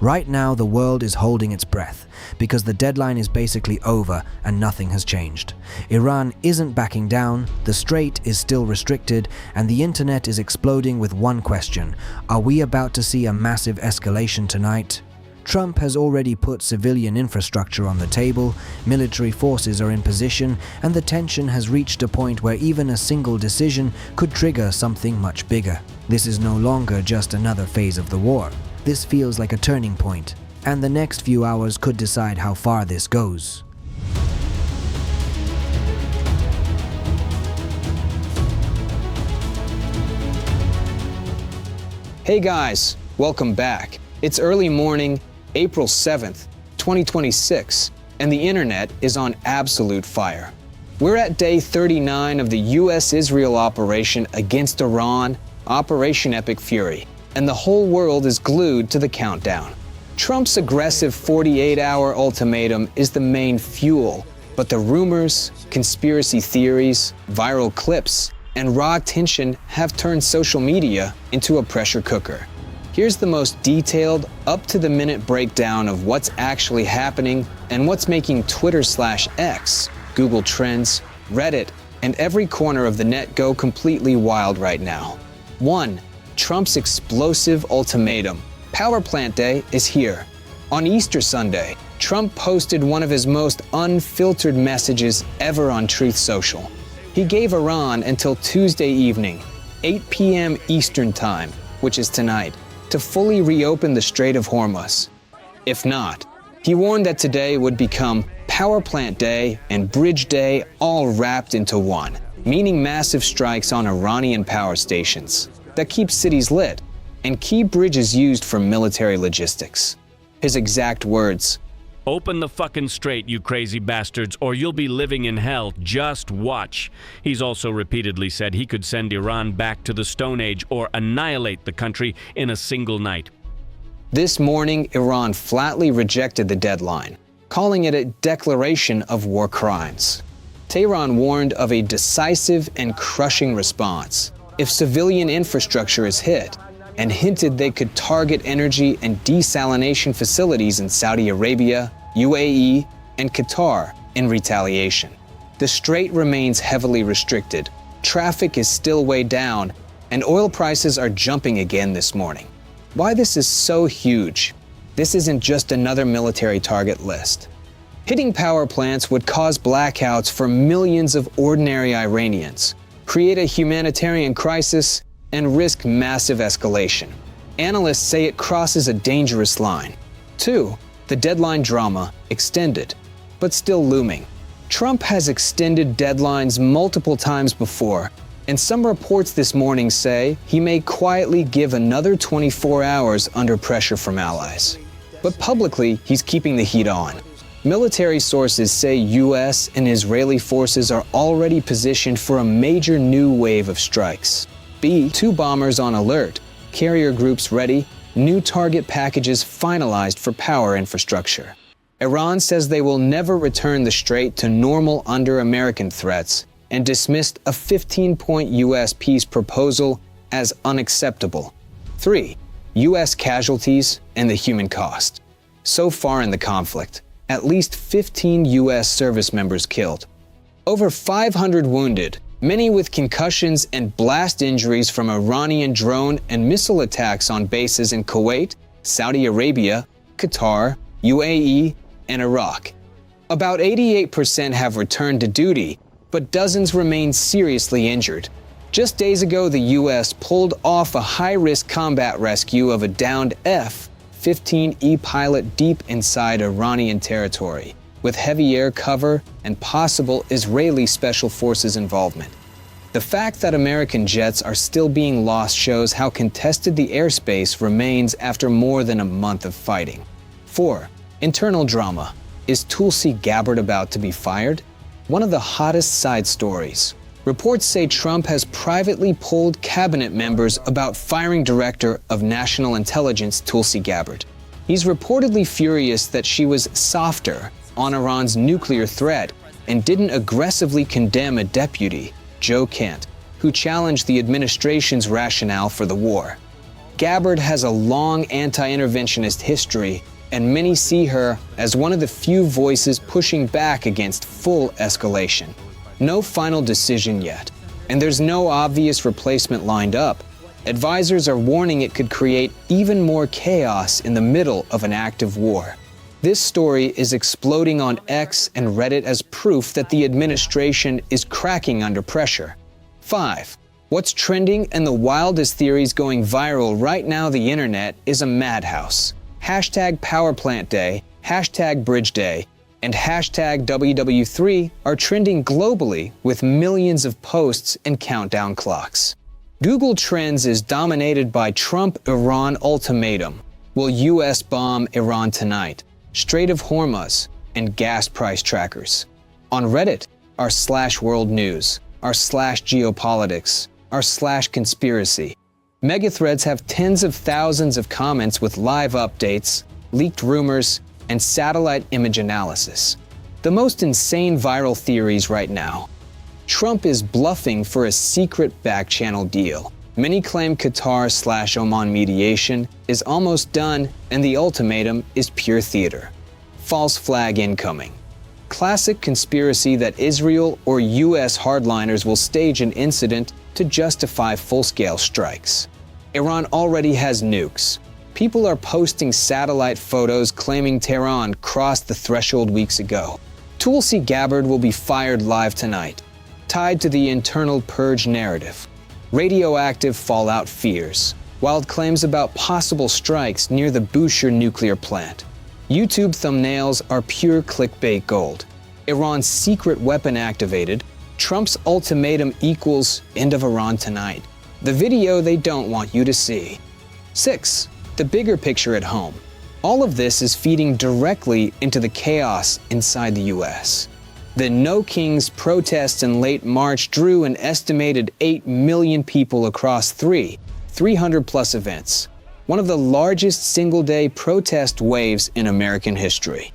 Right now, the world is holding its breath because the deadline is basically over and nothing has changed. Iran isn't backing down, the Strait is still restricted, and the internet is exploding with one question: are we about to see a massive escalation tonight? Trump has already put civilian infrastructure on the table, military forces are in position, and the tension has reached a point where even a single decision could trigger something much bigger. This is no longer just another phase of the war. This feels like a turning point, and the next few hours could decide how far this goes. Hey guys, welcome back. It's early morning, April 7th, 2026, and the internet is on absolute fire. We're at day 39 of the US-Israel operation against Iran, Operation Epic Fury, and the whole world is glued to the countdown. Trump's aggressive 48-hour ultimatum is the main fuel, but the rumors, conspiracy theories, viral clips, and raw tension have turned social media into a pressure cooker. Here's the most detailed, up-to-the-minute breakdown of what's actually happening and what's making Twitter/X, Google Trends, Reddit, and every corner of the net go completely wild right now. 1. Trump's explosive ultimatum. Power plant day is here. On Easter Sunday, Trump posted one of his most unfiltered messages ever on Truth Social. He gave Iran until Tuesday evening, 8 p.m. Eastern Time, which is tonight, to fully reopen the Strait of Hormuz. If not, he warned that today would become Power Plant Day and Bridge Day all wrapped into one, meaning massive strikes on Iranian power stations that keep cities lit and key bridges used for military logistics. His exact words: "Open the fucking strait, you crazy bastards, or you'll be living in hell. Just watch." He's also repeatedly said he could send Iran back to the Stone Age or annihilate the country in a single night. This morning, Iran flatly rejected the deadline, calling it a declaration of war crimes. Tehran warned of a decisive and crushing response if civilian infrastructure is hit, and hinted they could target energy and desalination facilities in Saudi Arabia, UAE, and Qatar in retaliation. The Strait remains heavily restricted, traffic is still way down, and oil prices are jumping again this morning. Why this is so huge? This isn't just another military target list. Hitting power plants would cause blackouts for millions of ordinary Iranians, create a humanitarian crisis, and risk massive escalation. Analysts say it crosses a dangerous line. 2. The deadline drama extended, but still looming. Trump has extended deadlines multiple times before, and some reports this morning say he may quietly give another 24 hours under pressure from allies. But publicly, he's keeping the heat on. Military sources say US and Israeli forces are already positioned for a major new wave of strikes. B-2 bombers on alert, carrier groups ready, new target packages finalized for power infrastructure. Iran says they will never return the Strait to normal under American threats and dismissed a 15-point US peace proposal as unacceptable. 3. US casualties and the human cost. So far in the conflict, at least 15 US service members killed. Over 500 wounded, many with concussions and blast injuries from Iranian drone and missile attacks on bases in Kuwait, Saudi Arabia, Qatar, UAE, and Iraq. About 88% have returned to duty, but dozens remain seriously injured. Just days ago, the US pulled off a high-risk combat rescue of a downed F-15E pilot deep inside Iranian territory, with heavy air cover and possible Israeli Special Forces involvement. The fact that American jets are still being lost shows how contested the airspace remains after more than a month of fighting. 4. Internal drama. Is Tulsi Gabbard about to be fired? One of the hottest side stories. Reports say Trump has privately pulled cabinet members about firing Director of National Intelligence Tulsi Gabbard. He's reportedly furious that she was softer on Iran's nuclear threat and didn't aggressively condemn a deputy, Joe Kent, who challenged the administration's rationale for the war. Gabbard has a long anti-interventionist history, and many see her as one of the few voices pushing back against full escalation. No final decision yet, and there's no obvious replacement lined up. Advisors are warning it could create even more chaos in the middle of an active war. This story is exploding on X and Reddit as proof that the administration is cracking under pressure. 5. What's trending and the wildest theories going viral right now the internet is a madhouse. Hashtag Powerplant Day, hashtag Bridge Day, and hashtag WW3 are trending globally with millions of posts and countdown clocks. Google Trends is dominated by Trump-Iran ultimatum. Will US bomb Iran tonight? Strait of Hormuz, and gas price trackers. On Reddit are /world news, our /geopolitics, our /conspiracy. Mega threads have tens of thousands of comments with live updates, leaked rumors, and satellite image analysis. The most insane viral theories right now. Trump is bluffing for a secret back-channel deal. Many claim Qatar/Oman mediation is almost done and the ultimatum is pure theater. False flag incoming. Classic conspiracy that Israel or US hardliners will stage an incident to justify full-scale strikes. Iran already has nukes. People are posting satellite photos claiming Tehran crossed the threshold weeks ago. Tulsi Gabbard will be fired live tonight, tied to the internal purge narrative. Radioactive fallout fears. Wild claims about possible strikes near the Bushehr nuclear plant. YouTube thumbnails are pure clickbait gold. Iran's secret weapon activated. Trump's ultimatum equals end of Iran tonight. The video they don't want you to see. 6. The bigger picture at home. All of this is feeding directly into the chaos inside the US. The No Kings protests in late March drew an estimated 8 million people across 300-plus events, one of the largest single-day protest waves in American history.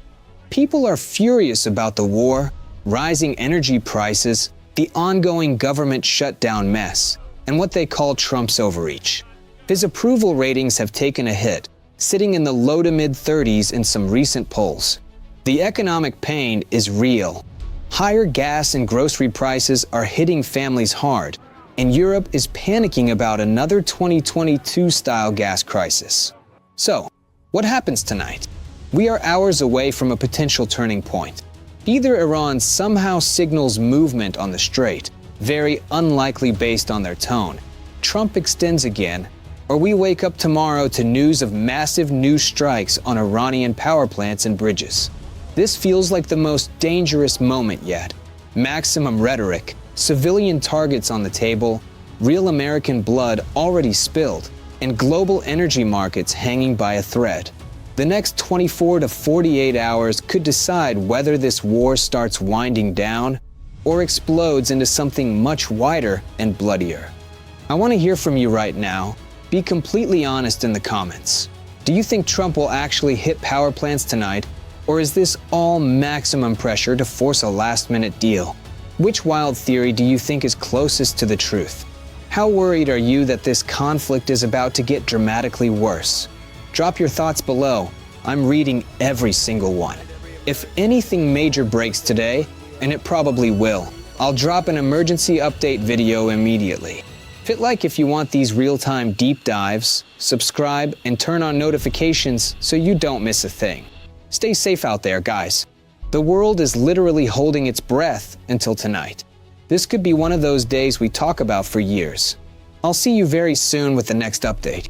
People are furious about the war, rising energy prices, the ongoing government shutdown mess, and what they call Trump's overreach. His approval ratings have taken a hit, sitting in the low to mid-30s in some recent polls. The economic pain is real. Higher gas and grocery prices are hitting families hard, and Europe is panicking about another 2022-style gas crisis. So, what happens tonight? We are hours away from a potential turning point. Either Iran somehow signals movement on the Strait, very unlikely based on their tone, Trump extends again, or we wake up tomorrow to news of massive new strikes on Iranian power plants and bridges. This feels like the most dangerous moment yet. Maximum rhetoric, civilian targets on the table, real American blood already spilled, and global energy markets hanging by a thread. The next 24 to 48 hours could decide whether this war starts winding down or explodes into something much wider and bloodier. I want to hear from you right now. Be completely honest in the comments. Do you think Trump will actually hit power plants tonight? Or is this all maximum pressure to force a last-minute deal? Which wild theory do you think is closest to the truth? How worried are you that this conflict is about to get dramatically worse? Drop your thoughts below. I'm reading every single one. If anything major breaks today, and it probably will, I'll drop an emergency update video immediately. Hit like if you want these real-time deep dives, subscribe, and turn on notifications so you don't miss a thing. Stay safe out there, guys. The world is literally holding its breath until tonight. This could be one of those days we talk about for years. I'll see you very soon with the next update.